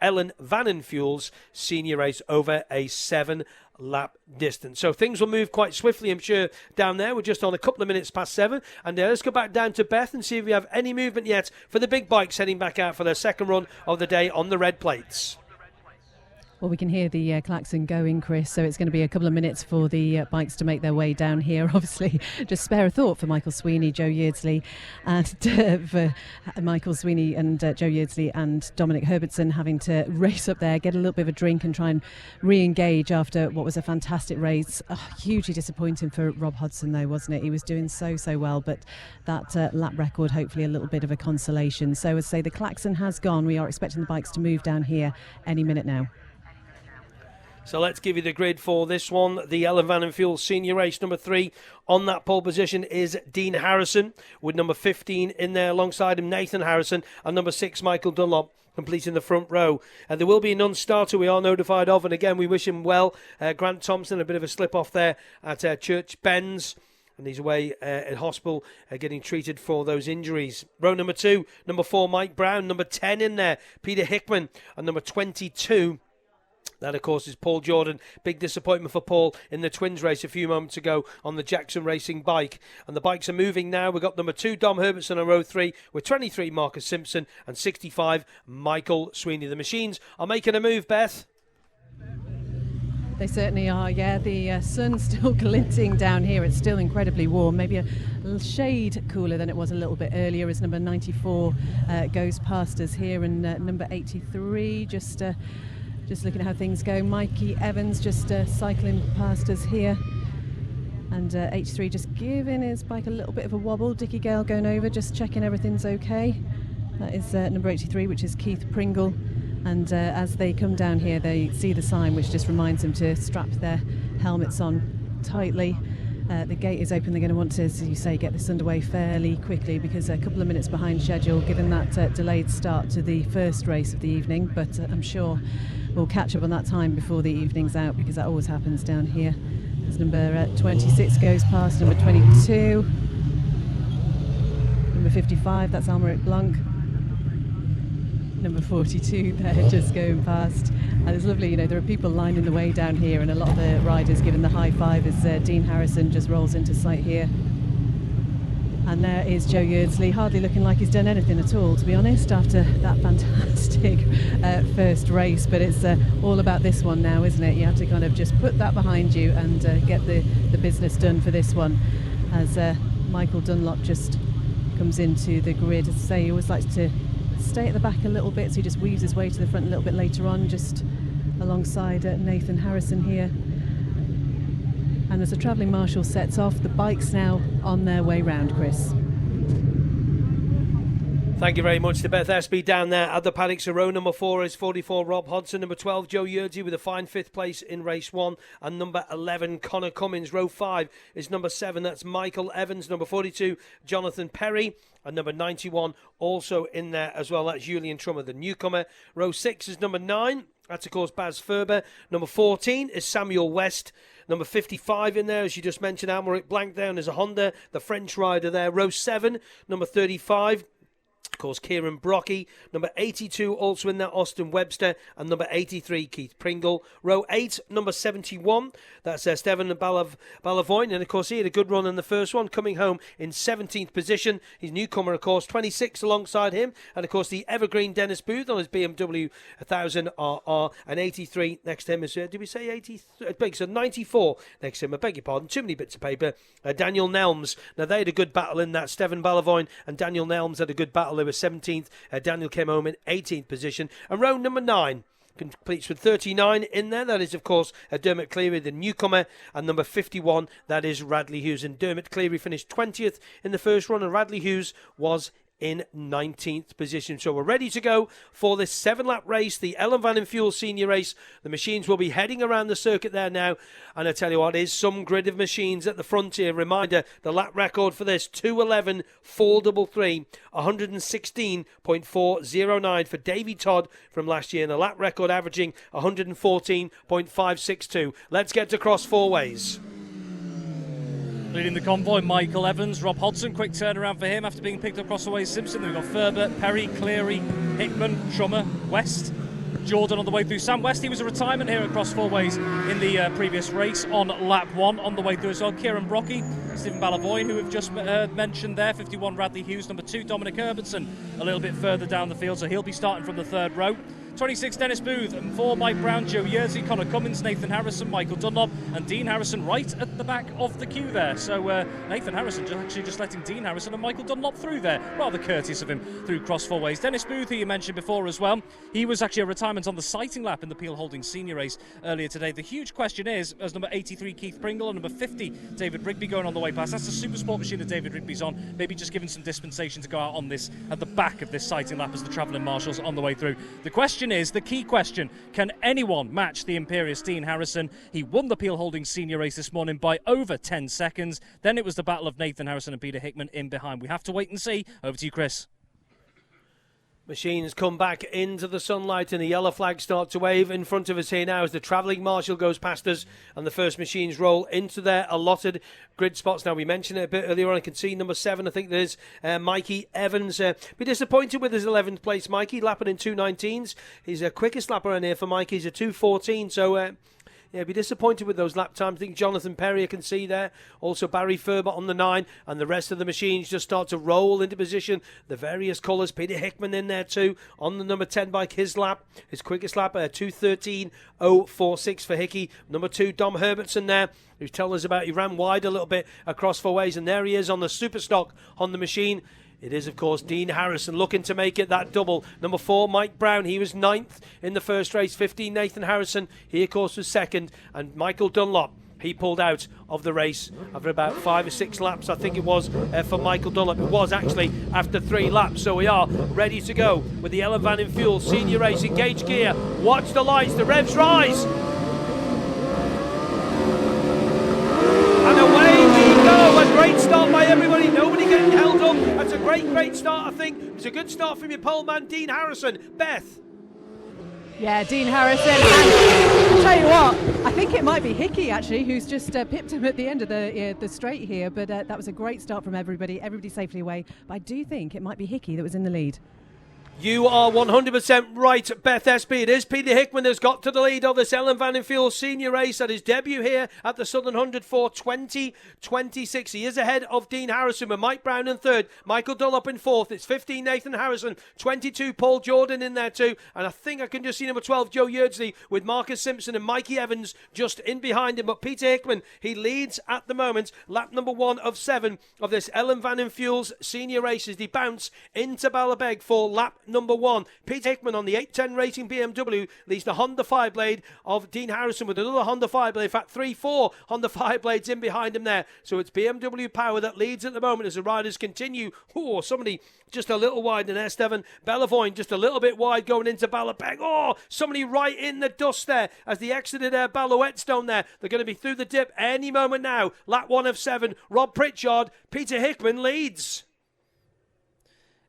Ellan Vannin Fuels senior race over a 7-lap distance. So things will move quite swiftly, I'm sure, down there. We're just on a couple of minutes past 7. And let's go back down to Beth and see if we have any movement yet for the big bikes heading back out for their second run of the day on the red plates. Well, we can hear the klaxon going, Chris, so it's going to be a couple of minutes for the bikes to make their way down here. Obviously, just spare a thought for Michael Sweeney, Joe Yeardsley, and for Michael Sweeney and Joe Yeardsley and Dominic Herbertson having to race up there, get a little bit of a drink and try and re-engage after what was a fantastic race. Hugely disappointing for Rob Hodson, though, wasn't it? He was doing so well, but that lap record, hopefully a little bit of a consolation. So as I say, the klaxon has gone. We are expecting the bikes to move down here any minute now. So let's give you the grid for this one. The Ellan Vannin Fuels senior race, number 3 on that pole position is Dean Harrison, with number 15 in there alongside him, Nathan Harrison, and number 6, Michael Dunlop, completing the front row. And there will be a non-starter we are notified of, and again we wish him well. Grant Thompson, a bit of a slip off there at Church Bends, and he's away in hospital getting treated for those injuries. Row number 2, number 4, Mike Brown, number 10 in there, Peter Hickman, and number 22, that, of course, is Paul Jordan. Big disappointment for Paul in the twins race a few moments ago on the Jackson Racing bike. And the bikes are moving now. We've got number 2, Dom Herbertson on row 3 with 23, Marcus Simpson, and 65, Michael Sweeney. The machines are making a move, Beth. They certainly are, yeah. The sun's still glinting down here. It's still incredibly warm, maybe a little shade cooler than it was a little bit earlier as number 94 goes past us here, and number 83 just looking at how things go. Mikey Evans just cycling past us here. And H3 just giving his bike a little bit of a wobble. Dickie Gale going over, just checking everything's okay. That is number 83, which is Keith Pringle. And as they come down here, they see the sign, which just reminds them to strap their helmets on tightly. The gate is open. They're going to want to, as you say, get this underway fairly quickly, because a couple of minutes behind schedule, given that delayed start to the first race of the evening. But I'm sure we'll catch up on that time before the evening's out, because that always happens down here. As number 26 goes past number 22. Number 55, that's Almeric Blanc. Number 42 there, just going past. And it's lovely, there are people lining the way down here, and a lot of the riders giving the high five as Dean Harrison just rolls into sight here. And there is Joe Yeardsley, hardly looking like he's done anything at all, to be honest, after that fantastic first race. But it's all about this one now, isn't it? You have to kind of just put that behind you and get the business done for this one, as Michael Dunlop just comes into the grid. As I say, he always likes to stay at the back a little bit, so he just weaves his way to the front a little bit later on, just alongside Nathan Harrison here. And as the travelling marshal sets off, the bike's now on their way round, Chris. Thank you very much to Beth Espey down there at the paddocks. Row number 4 is 44, Rob Hodson. Number 12, Joe Yeardsley with a fine 5th place in race 1. And number 11, Connor Cummins. Row 5 is number 7, that's Michael Evans. Number 42, Jonathan Perry. And number 91 also in there as well, that's Julian Trummer, the newcomer. Row 6 is number 9, that's of course Baz Ferber. Number 14 is Samuel West. Number 55 in there, as you just mentioned, Almeric Blanc down as a Honda, the French rider there. Row 7, number 35, of course, Kieran Brocky. Number 82, also in there, Austin Webster. And number 83, Keith Pringle. Row 8, number 71, that's Stephen Balavoine. And, of course, he had a good run in the first one, coming home in 17th position. His newcomer, of course, 26 alongside him. And, of course, the evergreen Dennis Booth on his BMW 1000 RR. And 83 next to him is, did we say 83? So 94 next to him, I beg your pardon, too many bits of paper. Daniel Nelms. Now, they had a good battle in that. Stephen Balavoine and Daniel Nelms had a good battle. They were 17th. Daniel came home in 18th position. And row number 9 completes with 39 in there. That is, of course, Dermot Cleary, the newcomer. And number 51, that is Radley Hughes. And Dermot Cleary finished 20th in the first run, and Radley Hughes was in 19th position. So we're ready to go for this 7-lap race, the Ellan Vannin Fuels senior race. The machines will be heading around the circuit there now, and I tell you what, is some grid of machines at the front here. Reminder, the lap record for this, 2:11.433, 116.409 for Davey Todd from last year, and the lap record averaging 114.562. Let's get to cross four ways. Leading the convoy, Michael Evans. Rob Hodson, quick turnaround for him after being picked up across the way. Simpson. Then we've got Ferber, Perry, Cleary, Hickman, Trummer, West. Jordan on the way through. Sam West, he was a retirement here across four ways in the previous race on lap 1 on the way through as well. Kieran Brocky, Stephen Ballavoy, who we've just mentioned there. 51 Radley Hughes, number 2 Dominic Herbertson a little bit further down the field, so he'll be starting from the 3rd row. 26 Dennis Booth, and 4 Mike Brown, Joe Yeardsley, Connor Cummins, Nathan Harrison, Michael Dunlop and Dean Harrison right at the back of the queue there. So Nathan Harrison just letting Dean Harrison and Michael Dunlop through there. Rather courteous of him through cross four ways. Dennis Booth, who you mentioned before as well, he was actually a retirement on the sighting lap in the Peel Holdings senior race earlier today. The huge question is, as number 83 Keith Pringle and number 50 David Rigby going on the way past, that's the super sport machine that David Rigby's on, maybe just giving some dispensation to go out on this at the back of this sighting lap as the travelling marshals on the way through. The question is, the key question, can anyone match the imperious Dean Harrison? He won the Peel Holdings senior race this morning by over 10 seconds. Then it was the battle of Nathan Harrison and Peter Hickman in behind. We have to wait and see. Over to you, Chris. Machines come back into the sunlight and the yellow flags start to wave in front of us here now as the travelling marshal goes past us and the first machines roll into their allotted grid spots. Now, we mentioned it a bit earlier on. I can see number 7, I think there's Mikey Evans. Be disappointed with his 11th place, Mikey, lapping in 2:19s. He's a quickest lapper in here for Mikey. He's a 2:14, so... yeah, be disappointed with those lap times. I think Jonathan Perry, I can see there. Also Barry Ferber on the 9. And the rest of the machines just start to roll into position. The various colours. Peter Hickman in there too. On the number 10 bike, his lap. His quickest lap, 2:13.046 for Hickey. Number 2, Dom Herbertson there, who's telling us about he ran wide a little bit across four ways. And there he is on the super stock on the machine. It is, of course, Dean Harrison looking to make it that double. Number 4, Mike Brown. He was 9th in the first race. 15, Nathan Harrison. He, of course, was 2nd. And Michael Dunlop, he pulled out of the race after about 5 or 6 laps, I think it was, for Michael Dunlop. It was actually after 3 laps. So we are ready to go with the Ellan Vannin Fuel Senior Race. Engage gear. Watch the lights. The revs rise. And away we go. A great start by everybody. Nobody getting held up. That's a great start, I think. It's a good start from your pole man, Dean Harrison. Beth. Yeah, Dean Harrison. And I'll tell you what, I think it might be Hickey, actually, who's just pipped him at the end of the straight here. But that was a great start from everybody. Everybody safely away. But I do think it might be Hickey that was in the lead. You are 100% right, Beth Espey. It is Peter Hickman that's got to the lead of this Ellan Vannin Fuel senior race at his debut here at the Southern 100 for 2026. He is ahead of Dean Harrison with Mike Brown in 3rd, Michael Dunlop in 4th. It's 15, Nathan Harrison, 22, Paul Jordan in there too. And I think I can just see number 12, Joe Yeardsley, with Marcus Simpson and Mikey Evans just in behind him. But Peter Hickman, he leads at the moment, lap number 1 of 7 of this Ellan Vannin Fuels senior race as they bounce into Ballabeg for lap number 1. Peter Hickman on the 810 Racing BMW leads the Honda Fireblade of Dean Harrison with another Honda Fireblade. In fact, 3-4 Honda Fireblades in behind him there. So it's BMW power that leads at the moment as the riders continue. Oh, somebody just a little wide in there, Stephen Bellavoine just a little bit wide going into Ballabeg. Oh, somebody right in the dust there as they exited Ballowetstone there. They're going to be through the dip any moment now. Lap 1 of 7. Rob Pritchard, Peter Hickman leads.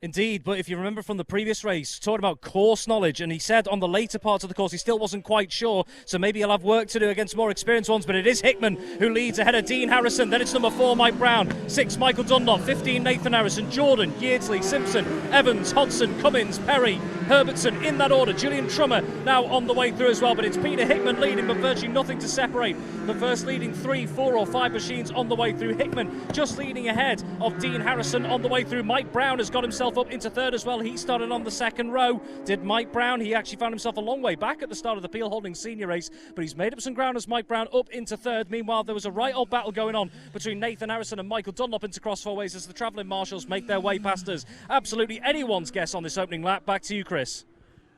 Indeed, but if you remember from the previous race, talking about course knowledge, and he said on the later parts of the course he still wasn't quite sure, so maybe he'll have work to do against more experienced ones, but it is Hickman who leads ahead of Dean Harrison. Then it's number 4, Mike Brown, 6, Michael Dunlop, 15, Nathan Harrison, Jordan, Yeardsley, Simpson, Evans, Hodson, Cummins, Perry, Herbertson, in that order. Julian Trummer now on the way through as well, but it's Peter Hickman leading, but virtually nothing to separate the first leading 3, 4 or 5 machines on the way through. Hickman just leading ahead of Dean Harrison on the way through. Mike Brown has got himself up into 3rd as well. He started on the 2nd row. Did Mike Brown? He actually found himself a long way back at the start of the Peel Holdings senior race, but he's made up some ground as Mike Brown up into 3rd. Meanwhile, there was a right old battle going on between Nathan Harrison and Michael Dunlop into cross four ways as the travelling marshals make their way past us. Absolutely anyone's guess on this opening lap. Back to you, Chris.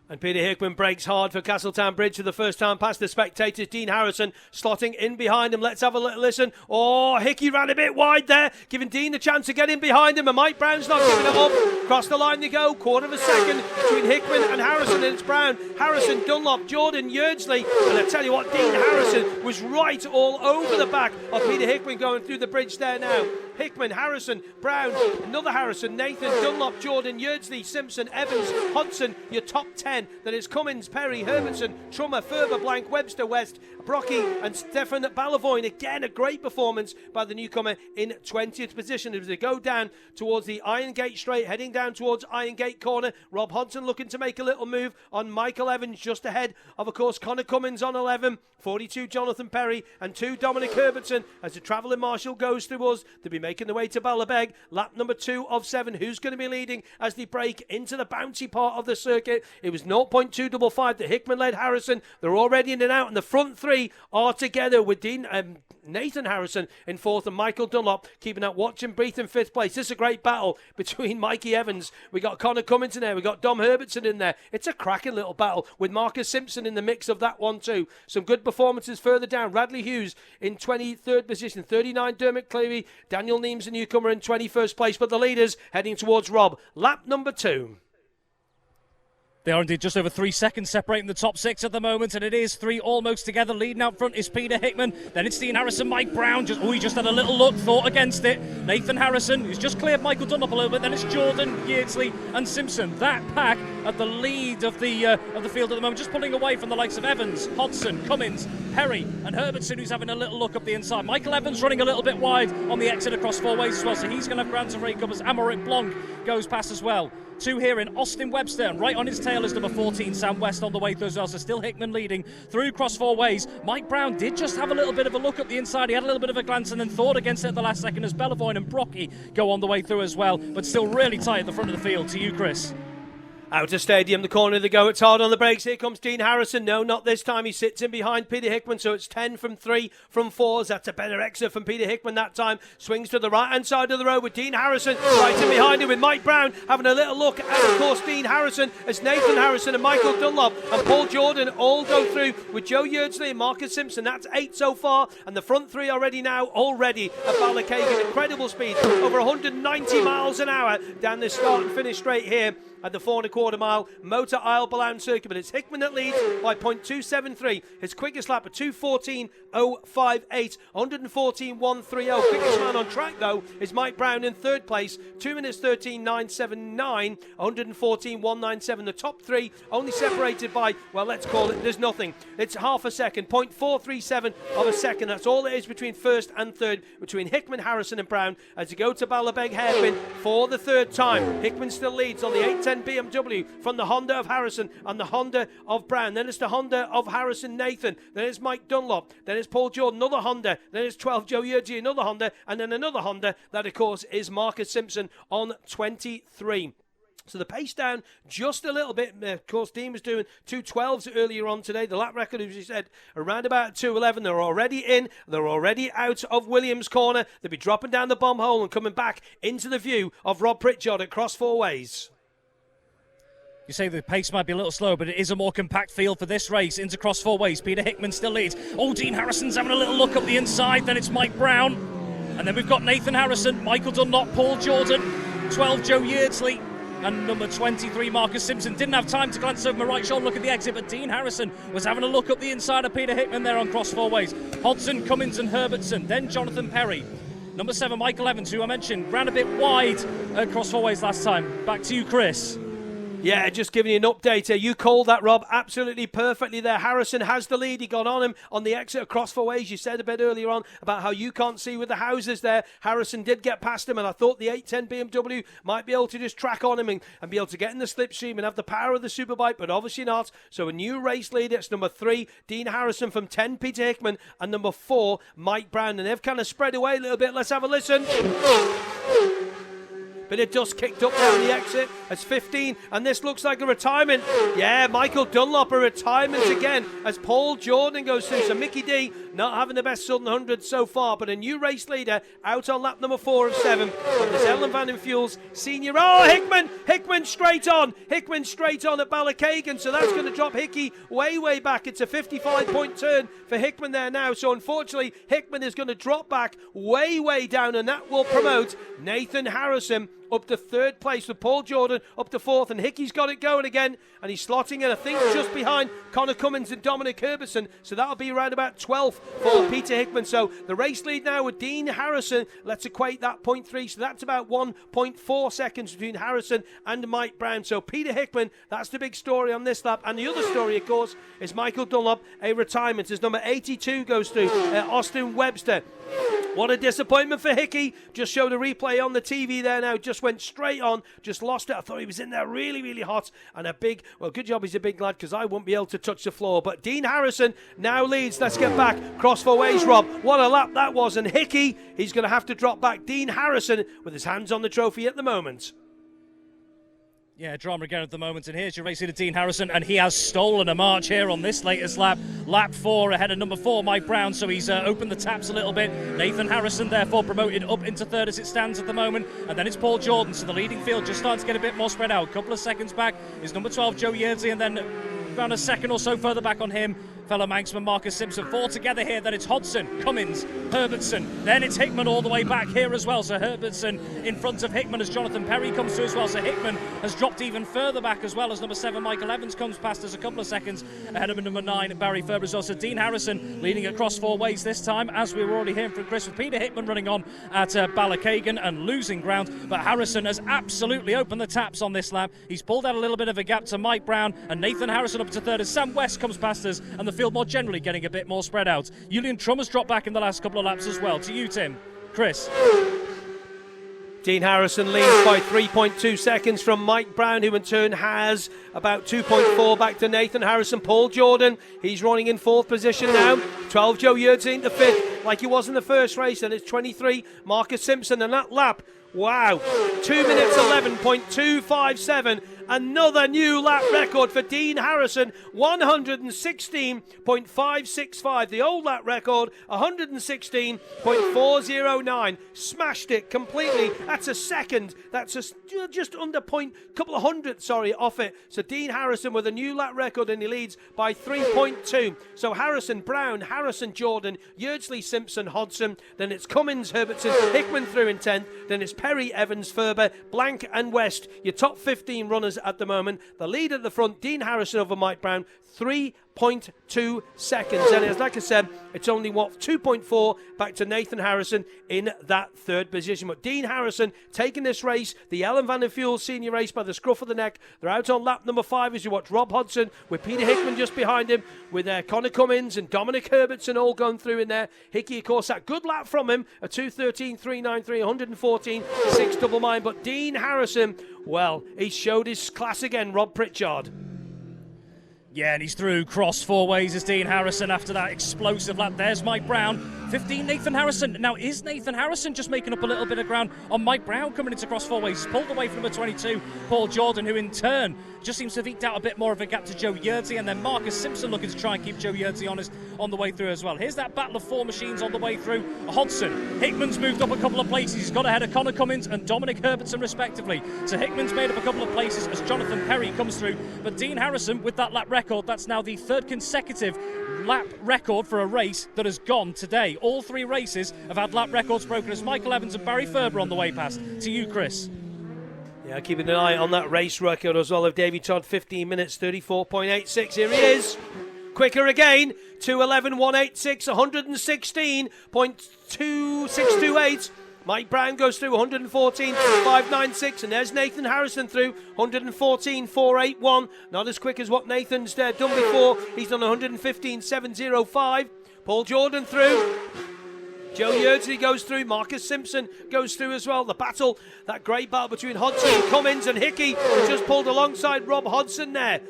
And Peter Hickman breaks hard for Castletown Bridge for the first time past the spectators. Dean Harrison slotting in behind him. Let's have a little listen. Oh, Hickey ran a bit wide there, giving Dean the chance to get in behind him, and Mike Brown's not giving it up. Across the line they go, quarter of a second between Hickman and Harrison, and it's Brown, Harrison, Dunlop, Jordan, Yeardsley, and I tell you what, Dean Harrison was right all over the back of Peter Hickman going through the bridge there now. Hickman, Harrison, Brown, another Harrison, Nathan, Dunlop, Jordan, Yeardsley, Simpson, Evans, Hodgson, your top 10. Then it's Cummins, Perry, Herbertson, Trummer, Ferber, Blank, Webster, West, Brocky and Stefan Ballavoine. Again, a great performance by the newcomer in 20th position as they go down towards the Iron Gate straight, heading down towards Iron Gate corner. Rob Hodgson looking to make a little move on Michael Evans, just ahead of course, Connor Cummins on 11, 42 Jonathan Perry and 2 Dominic Herbertson as the travelling marshal goes through us. They'll be making their way to Ballabeg, lap number 2 of 7. Who's going to be leading as they break into the bouncy part of the circuit? It was 0.255 that Hickman led Harrison. They're already in and out, and the front 3 are together with Nathan Harrison in 4th and Michael Dunlop keeping that watch and breathe in 5th place. This is a great battle between Mikey Evans. We got Connor Cummins in there. We got Dom Herbertson in there. It's a cracking little battle with Marcus Simpson in the mix of that one too. Some good performances further down. Radley Hughes in 23rd position. 39 Dermot Cleary. Daniel Neems, a newcomer, in 21st place. But the leaders heading towards Rob. Lap number 2. They are indeed just over 3 seconds separating the top 6 at the moment, and it is 3 almost together. Leading out front is Peter Hickman, then it's Dean Harrison, Mike Brown. He just had a little look, thought against it. Nathan Harrison, who's just cleared Michael Dunlop a little bit, then it's Jordan, Yeardsley and Simpson. That pack at the lead of the field at the moment, just pulling away from the likes of Evans, Hodgson, Cummins, Perry and Herbertson, who's having a little look up the inside. Michael Evans running a little bit wide on the exit across 4 ways as well, so he's going to have ground to rake up as Amorit Blanc goes past as well. 2 here in Austin Webster, and right on his tail is number 14 Sam West on the way through as well, so still Hickman leading through cross 4 ways. Mike Brown did just have a little bit of a look up the inside. He had a little bit of a glance and then thought against it at the last second as Bellavoine and Brocky go on the way through as well, but still really tight at the front of the field. To you, Chris. Outer Stadium, the corner they go. It's hard on the brakes. Here comes Dean Harrison. No, not this time. He sits in behind Peter Hickman, so it's 10 from 3 from 4s. That's a better exit from Peter Hickman that time. Swings to the right-hand side of the road with Dean Harrison right in behind him with Mike Brown having a little look. And, of course, Dean Harrison as Nathan Harrison and Michael Dunlop and Paul Jordan all go through with Joe Yeardsley and Marcus Simpson. That's 8 so far, and the front 3 already at Ballachagan. Incredible speed, over 190 miles an hour down this start and finish straight here at the 4 1/4 mile Motor Isle Ballown Circuit. But it's Hickman that leads by 0.273. His quickest lap at 2:14.058, 114.130. Quickest man on track though is Mike Brown in 3rd place, 2 minutes 13.979, 114.197. The top 3 only separated by, well, let's call it, there's nothing. It's half a second, 0.437 of a second. That's all it is between 1st and 3rd, between Hickman, Harrison and Brown as they go to Ballabeg hairpin for the 3rd time. Hickman still leads on the 810 BMW from the Honda of Harrison and the Honda of Brown. Then it's the Honda of Harrison Nathan. Then it's Mike Dunlop. Then it's Paul Jordan, another Honda. Then it's 12 Joe Yeardsley, another Honda. And then another Honda. That, of course, is Marcus Simpson on 23. So the pace down just a little bit. Of course, Dean was doing 2:12s earlier on today. The lap record, as you said, around about 2:11. They're already in. They're already out of Williams' corner. They'll be dropping down the bomb hole and coming back into the view of Rob Pritchard at cross 4 ways. You say the pace might be a little slow, but it is a more compact field for this race. Into cross 4 ways, Peter Hickman still leads. Oh, Dean Harrison's having a little look up the inside. Then it's Mike Brown. And then we've got Nathan Harrison, Michael Dunlop, Paul Jordan, 12 Joe Yeardsley, and number 23 Marcus Simpson. Didn't have time to glance over my right shoulder, look at the exit, but Dean Harrison was having a look up the inside of Peter Hickman there on cross 4 ways. Hodgson, Cummins and Herbertson, then Jonathan Perry. Number 7 Michael Evans, who I mentioned, ran a bit wide at cross 4 ways last time. Back to you, Chris. Yeah, just giving you an update here. You called that, Rob, absolutely perfectly there. Harrison has the lead. He got on him on the exit across 4 ways. You said a bit earlier on about how you can't see with the houses there. Harrison did get past him, and I thought the 810 BMW might be able to just track on him and be able to get in the slipstream and have the power of the Superbike, but obviously not. So a new race leader. It's number 3, Dean Harrison from 10, Peter Hickman, and number 4, Mike Brown. And they've kind of spread away a little bit. Let's have a listen. Bit of dust kicked up down the exit as 15, and this looks like a retirement. Yeah, Michael Dunlop, a retirement again as Paul Jordan goes through. So Mickey D not having the best Southern 100 so far, but a new race leader out on lap number 4 of 7. And there's Ellan Vannin Fuels Senior. Oh, Hickman straight on at Ballachagan, so that's going to drop Hickey way back. It's a 55-point turn for Hickman there now, so unfortunately Hickman is going to drop back way down, and that will promote Nathan Harrison up to third place with Paul Jordan up to fourth, and Hickey's got it going again, and he's slotting in, I think, just behind Connor Cummins and Dominic Herbertson, so that'll be around about 12th for Peter Hickman. So the race lead now with Dean Harrison. Let's equate that 0.3, so that's about 1.4 seconds between Harrison and Mike Brown. So Peter Hickman, that's the big story on this lap. And the other story, of course, is Michael Dunlop, a retirement, as number 82 goes through Austin Webster. What a disappointment for Hickey. Just showed a replay on the TV there now. Just went straight on. Just lost it. I thought he was in there really, really hot. And a big, well, good job he's a big lad, because I won't be able to touch the floor. But Dean Harrison now leads. Let's get back. Cross four ways, Rob. What a lap that was. And Hickey, he's going to have to drop back. Dean Harrison with his hands on the trophy at the moment. Yeah, drama again at the moment, and here's your race leader, Dean Harrison, and he has stolen a march here on this latest lap. Lap 4 ahead of number 4, Mike Brown, so he's opened the taps a little bit. Nathan Harrison, therefore, promoted up into third as it stands at the moment, and then it's Paul Jordan, so the leading field just starting to get a bit more spread out. A couple of seconds back is number 12, Joe Yeardsley, and then around a second or so further back on him, fellow Manxman Marcus Simpson. 4 together here, then it's Hodson, Cummins, Herbertson, then it's Hickman all the way back here as well. So Herbertson in front of Hickman as Jonathan Perry comes through as well. So Hickman has dropped even further back as well as number 7 Michael Evans comes past us a couple of seconds ahead of number 9 Barry Ferber as well. So Dean Harrison leading across 4 ways this time, as we were already hearing from Chris, with Peter Hickman running on at Ballachagan and losing ground. But Harrison has absolutely opened the taps on this lap. He's pulled out a little bit of a gap to Mike Brown, and Nathan Harrison up to third as Sam West comes past us, and the field more generally getting a bit more spread out. Julian Trum has dropped back in the last couple of laps as well. To you, Tim. Chris. Dean Harrison leads by 3.2 seconds from Mike Brown, who in turn has about 2.4 back to Nathan Harrison. Paul Jordan, he's running in 4th position now. 12 Joe Yeardsley into 5th, like he was in the first race, and it's 23 Marcus Simpson. And that lap, wow, 2 minutes 11.257. Another new lap record for Dean Harrison, 116.565. The old lap record, 116.409. Smashed it completely. That's a second. That's just under couple of hundredths, off it. So Dean Harrison with a new lap record, and he leads by 3.2. So Harrison, Brown, Harrison, Jordan, Yeardsley, Simpson, Hodson. Then it's Cummins, Herbertson, Hickman through in 10th. Then it's Perry, Evans, Ferber, Blank and West. Your top 15 runners at the moment. The lead at the front, Dean Harrison over Mike Brown, 3.2 seconds. And as like I said, it's only 2.4 back to Nathan Harrison in that 3rd position. But Dean Harrison taking this race, the Ellan Vannin Fuel senior race, by the scruff of the neck. They're out on lap number 5 as you watch Rob Hodson with Peter Hickman just behind him, with Connor Cummins and Dominic Herbertson all going through in there. Hickey, of course, that good lap from him, a 2:13.393, 114, 6 double mine. But Dean Harrison, well, he showed his class again, Rob Pritchard. Yeah, and he's through cross 4 ways as Dean Harrison after that explosive lap. There's Mike Brown. 15, Nathan Harrison. Now, is Nathan Harrison just making up a little bit of ground on Mike Brown coming into cross 4 ways? He's pulled away from number 22, Paul Jordan, who in turn just seems to have eked out a bit more of a gap to Joe Yeardsley, and then Marcus Simpson looking to try and keep Joe Yeardsley honest on the way through as well. Here's that battle of 4 machines on the way through. Hodson. Hickman's moved up a couple of places. He's got ahead of Connor Cummins and Dominic Herbertson respectively. So Hickman's made up a couple of places as Jonathan Perry comes through. But Dean Harrison, with that lap record, that's now the 3rd consecutive lap record for a race that has gone today. All 3 races have had lap records broken as Michael Evans and Barry Ferber on the way past. To you, Chris. Yeah, keeping an eye on that race record as well of Davy Todd, 15 minutes 34.86. Here he is. Quicker again, 2:11.186, 116.2628. Mike Brown goes through 114.596, and there's Nathan Harrison through 114.481. Not as quick as what Nathan's done before. He's done 115.705. Paul Jordan through. Joe Yeardsley goes through. Marcus Simpson goes through as well. The battle, that great battle between Hodson, Cummins and Hickey, who just pulled alongside Rob Hodson there.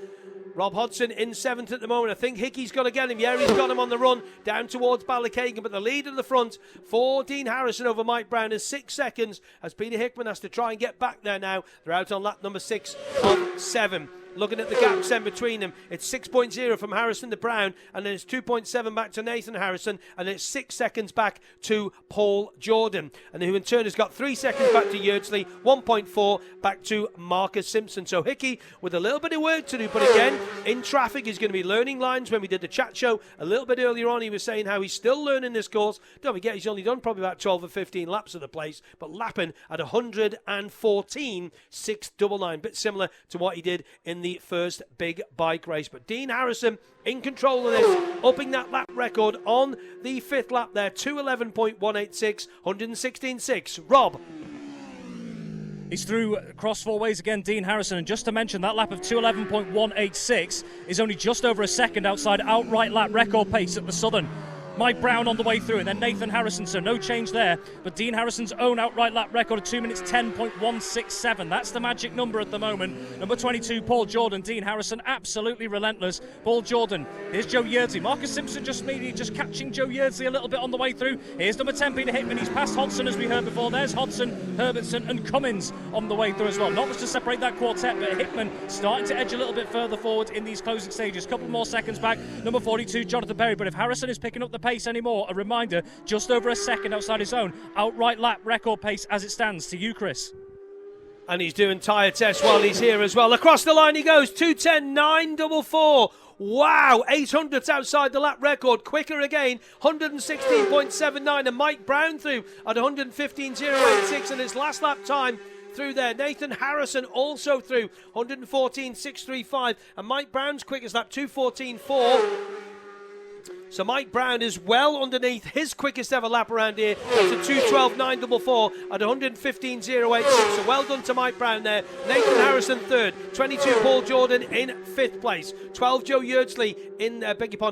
Rob Hodson in 7th at the moment. I think Hickey's got to get him. Yeah, he's got him on the run down towards Ballachagan. But the lead in the front for Dean Harrison over Mike Brown is 6 seconds as Peter Hickman has to try and get back there now. They're out on lap number 6 of 7. Looking at the gaps then between them, it's 6.0 from Harrison to Brown, and then it's 2.7 back to Nathan Harrison, and it's 6 seconds back to Paul Jordan, and who in turn has got 3 seconds back to Yeardsley, 1.4 back to Marcus Simpson. So Hickey with a little bit of work to do, but again, in traffic, he's going to be learning lines. When we did the chat show a little bit earlier on, he was saying how he's still learning this course. Don't forget, he's only done probably about 12 or 15 laps of the place, but lapping at 114.699, bit similar to what he did in the first big bike race. But Dean Harrison in control of this, upping that lap record on the 5th lap there, 2:11.186, 116.6. Rob. He's through across 4 ways again, Dean Harrison, and just to mention, that lap of 2:11.186 is only just over a second outside outright lap record pace at the Southern. Mike Brown on the way through, and then Nathan Harrison, so no change there. But Dean Harrison's own outright lap record of 2 minutes 10.167. That's the magic number at the moment. Number 22, Paul Jordan. Dean Harrison, absolutely relentless. Paul Jordan. Here's Joe Yeardsley. Marcus Simpson just catching Joe Yeardsley a little bit on the way through. Here's number 10, Peter Hickman. He's past Hodgson, as we heard before. There's Hodgson, Herbertson, and Cummins on the way through as well. Not much to separate that quartet, but Hickman starting to edge a little bit further forward in these closing stages. Couple more seconds back. Number 42, Jonathan Berry. But if Harrison is picking up the pace anymore, a reminder, just over a second outside his own outright lap record pace as it stands. To you, Chris. And he's doing tyre tests while he's here as well. Across the line he goes, 2:10.944. Wow, 800ths outside the lap record. Quicker again, 116.79. And Mike Brown through at 115.086 in his last lap time through there. Nathan Harrison also through 114.635. And Mike Brown's quickest lap, 2:14.4. So Mike Brown is well underneath his quickest ever lap around here. It's a 2:12.944 at 115.086. So well done to Mike Brown there. Nathan Harrison third. 22 Paul Jordan in 5th place. 12 Joe Yeardsley in,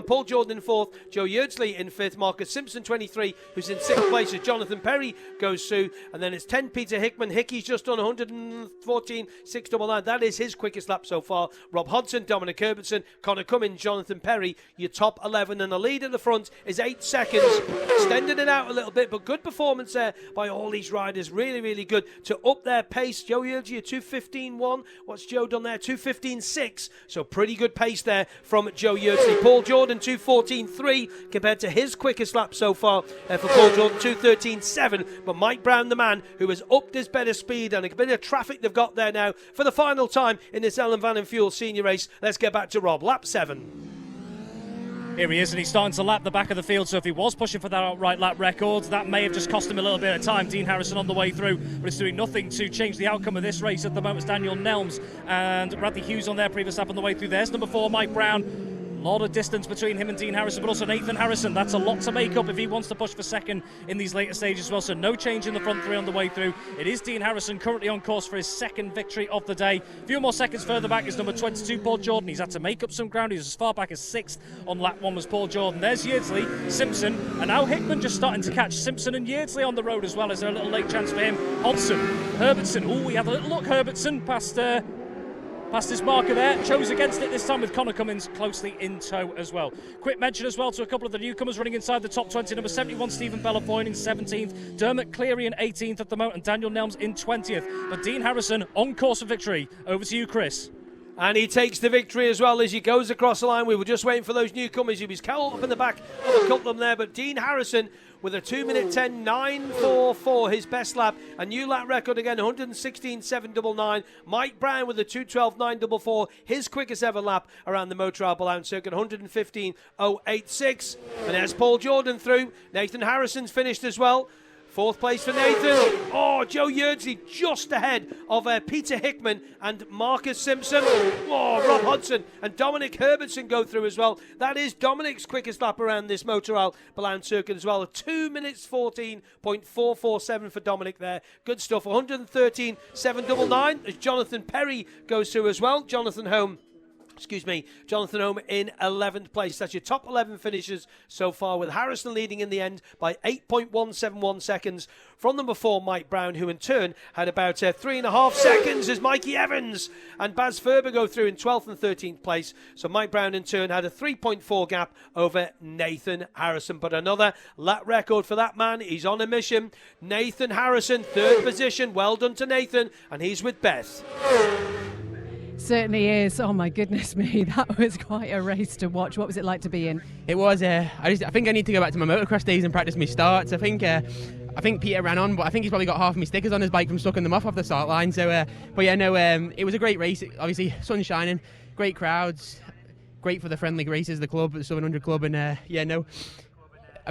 Paul Jordan in 4th. Joe Yeardsley in 5th. Marcus Simpson 23, who's in 6th place as Jonathan Perry goes through. And then it's 10 Peter Hickman. Hickey's just done 114.699. That is his quickest lap so far. Rob Hodgson, Dominic Herbertson, Connor Cummins, Jonathan Perry, your top 11, and the lead at the front is 8 seconds. Extended it out a little bit, but good performance there by all these riders. Really, really good to up their pace. Joe Yeardsley, 2:15.1. What's Joe done there? 2:15.6. So pretty good pace there from Joe Yeardsley. Paul Jordan, 2:14.3 compared to his quickest lap so far for Paul Jordan, 2:13.7. But Mike Brown, the man who has upped his better speed, and a bit of traffic they've got there now for the final time in this Ellan, Vannin Fuel Senior race. Let's get back to Rob. Lap 7. Here he is, and he's starting to lap the back of the field, so if he was pushing for that outright lap record, that may have just cost him a little bit of time. Dean Harrison on the way through, but it's doing nothing to change the outcome of this race at the moment. It's Daniel Nelms and Bradley Hughes on their previous lap on the way through. There's number 4, Mike Brown. A lot of distance between him and Dean Harrison, but also Nathan Harrison. That's a lot to make up if he wants to push for second in these later stages as well. So no change in the front three on the way through. It is Dean Harrison currently on course for his second victory of the day. A few more seconds further back is number 22, Paul Jordan. He's had to make up some ground. He was as far back as 6th on lap 1 was Paul Jordan. There's Yeardsley, Simpson, and now Hickman just starting to catch Simpson and Yeardsley on the road as well. Is there a little late chance for him? Hodgson, Herbertson. Oh, we have a little look. Herbertson past his marker there, chose against it this time with Connor Cummins closely in tow as well. Quick mention as well to a couple of the newcomers running inside the top 20. Number 71, Stephen Bellavoine in 17th, Dermot Cleary in 18th at the moment, and Daniel Nelms in 20th. But Dean Harrison on course for victory. Over to you, Chris. And he takes the victory as well as he goes across the line. We were just waiting for those newcomers. He was caught up in the back of a couple of them there, but Dean Harrison with a 2:10.944, his best lap. A new lap record again, 116.799. Mike Brown with a 2:12.944, his quickest ever lap around the Motor Albion circuit, 115.086. And there's Paul Jordan through. Nathan Harrison's finished as well. 4th place for Nathan. Oh, Joe Yeardsley just ahead of Peter Hickman and Marcus Simpson. Oh, Rob Hodgson and Dominic Herbertson go through as well. That is Dominic's quickest lap around this Motor Albion circuit as well. 2 minutes 14.447 for Dominic there. Good stuff. 113.799 as Jonathan Perry goes through as well. Jonathan Home in 11th place. That's your top 11 finishers so far, with Harrison leading in the end by 8.171 seconds from number 4, Mike Brown, who in turn had about 3.5 seconds as Mikey Evans and Baz Ferber go through in 12th and 13th place. So Mike Brown in turn had a 3.4 gap over Nathan Harrison. But another lap record for that man. He's on a mission. Nathan Harrison, 3rd position. Well done to Nathan. And he's with Beth. Certainly is. Oh my goodness me, that was quite a race to watch. What was it like to be in? It was. I think I need to go back to my motocross days and practice my starts. I think Peter ran on, but I think he's probably got half of my stickers on his bike from sucking them off the start line. So, but yeah, no, it was a great race. Obviously, sun shining, great crowds, great for the friendly races, the club, the Southern 100 Club, and I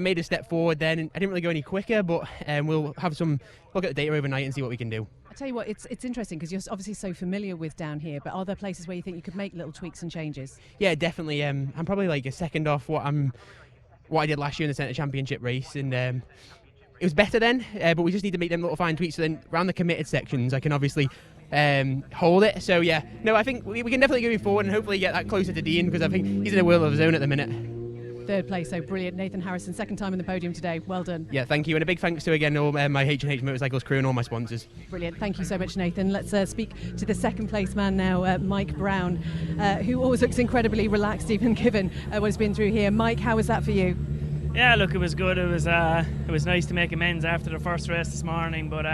made a step forward then, and I didn't really go any quicker, but we'll have some look at the data overnight and see what we can do. I tell you what, it's interesting because you're obviously so familiar with down here, but are there places where you think you could make little tweaks and changes? Yeah, definitely. I'm probably like a second off what I did last year in the Centre Championship race, and it was better then, but we just need to make them little fine tweaks. So then around the committed sections, I can obviously hold it. So yeah, no, I think we can definitely go forward and hopefully get that closer to Dean, because I think he's in a world of his own at the minute. Third place, so brilliant. Nathan Harrison, second time on the podium today. Well done. Yeah, thank you, and a big thanks to again all my H&H Motorcycles crew and all my sponsors. Brilliant, thank you so much, Nathan. Let's speak to the second place man now, Mike Brown, who always looks incredibly relaxed, even given what has been through here. Mike, how was that for you? Yeah, look, it was good. It was nice to make amends after the first race this morning, but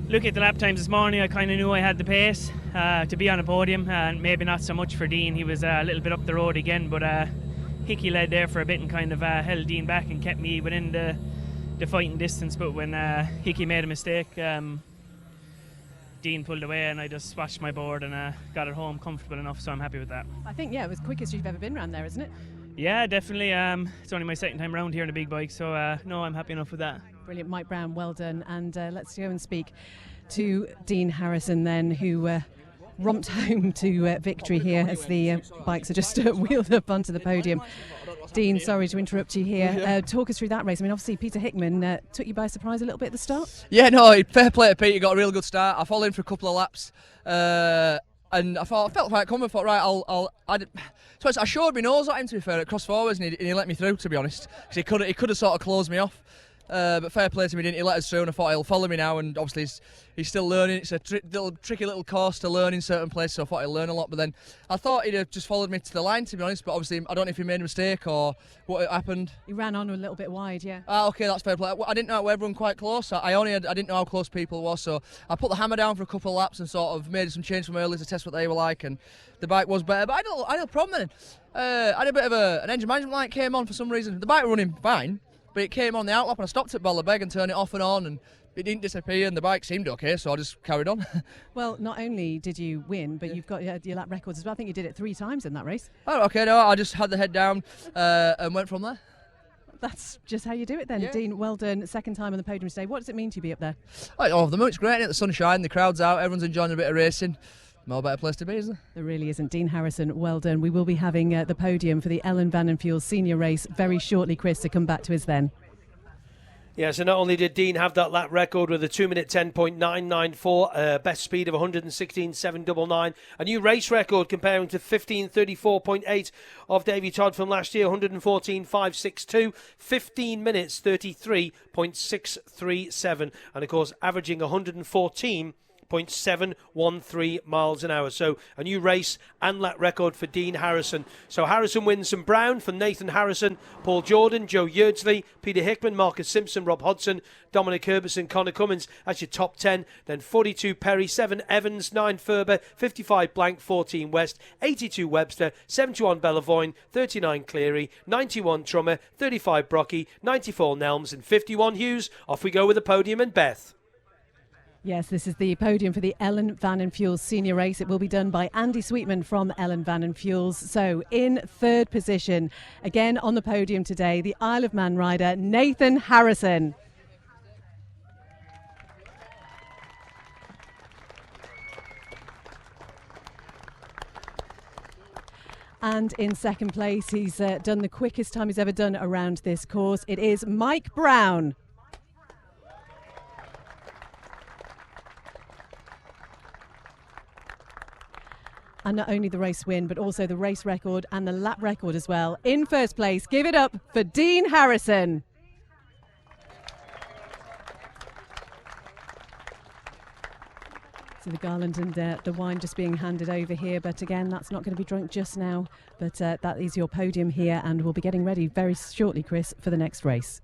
look at the lap times this morning. I kind of knew I had the pace to be on a podium, and maybe not so much for Dean. He was a little bit up the road again, but Hickey led there for a bit and kind of held Dean back and kept me within the fighting distance. But when Hickey made a mistake, Dean pulled away, and I just watched my board and got it home comfortable enough, so I'm happy with that. I think, yeah, it was the quickest you've ever been around there, isn't it? Yeah, definitely. It's only my second time round here in a big bike, so no, I'm happy enough with that. Brilliant, Mike Brown, well done. And let's go and speak to Dean Harrison then, who romped home to victory here as the bikes are just wheeled up onto the podium. Dean, sorry to interrupt you here. Talk us through that race. I mean, obviously Peter Hickman took you by surprise a little bit at the start. Yeah, no, fair play to Pete. He got a real good start. I followed him for a couple of laps, and I felt quite confident. I thought, right, I showed my nose at him, to be fair, at cross forwards, and he let me through, to be honest, because he could have sort of closed me off. But fair play to him, he let us through, and I thought he'll follow me now, and obviously he's still learning. It's a tricky little course to learn in certain places, so I thought he'll learn a lot. But then I thought he'd have just followed me to the line, to be honest, but obviously I don't know if he made a mistake or what happened. He ran on a little bit wide, yeah. Okay, that's fair play. I didn't know everyone quite close. I didn't know how close people were, so I put the hammer down for a couple of laps and sort of made some change from early to test what they were like, and the bike was better. But I had a problem then. I had a bit of an engine management light came on for some reason. The bike were running fine, but it came on the outlap, and I stopped at Bellabeg and turned it off and on, and it didn't disappear, and the bike seemed okay, so I just carried on. Well, not only did you win, but you've got your lap records as well. I think you did it 3 times in that race. Oh, okay, no, I just had the head down and went from there. That's just how you do it then. Yeah. Dean, well done. Second time on the podium today. What does it mean to you be up there? Oh, the moon's great, the sun's shining, the crowd's out, everyone's enjoying a bit of racing. No better place to be, isn't there? There really isn't. Dean Harrison, well done. We will be having the podium for the Ellan, Vannin Fuels senior race very shortly, Chris, to come back to us then. Yeah, so not only did Dean have that lap record with a 2-minute 10.994, best speed of 116.799, a new race record comparing to 15.34.8 of Davey Todd from last year, 114.562, 15 minutes 33.637, and of course averaging 114.713 miles an hour. So a new race and lap record for Dean Harrison. So Harrison wins and Brown for Nathan Harrison, Paul Jordan, Joe Yeardsley, Peter Hickman, Marcus Simpson, Rob Hodson, Dominic Herbison, Connor Cummins. That's your top 10. Then 42 Perry, 7 Evans, 9 Ferber, 55 Blank, 14 West, 82 Webster, 71 Bellavoine, 39 Cleary, 91 Trummer, 35 Brocky, 94 Nelms, and 51 Hughes. Off we go with the podium and Beth. Yes, this is the podium for the Ellan, Vannin Fuels senior race. It will be done by Andy Sweetman from Ellan, Vannin Fuels. So in third position, again on the podium today, the Isle of Man rider, Nathan Harrison. And in second place, he's done the quickest time he's ever done around this course. It is Mike Brown. And not only the race win, but also the race record and the lap record as well. In first place, give it up for Dean Harrison. So the garland and the wine just being handed over here. But again, that's not going to be drunk just now. But that is your podium here, and we'll be getting ready very shortly, Chris, for the next race.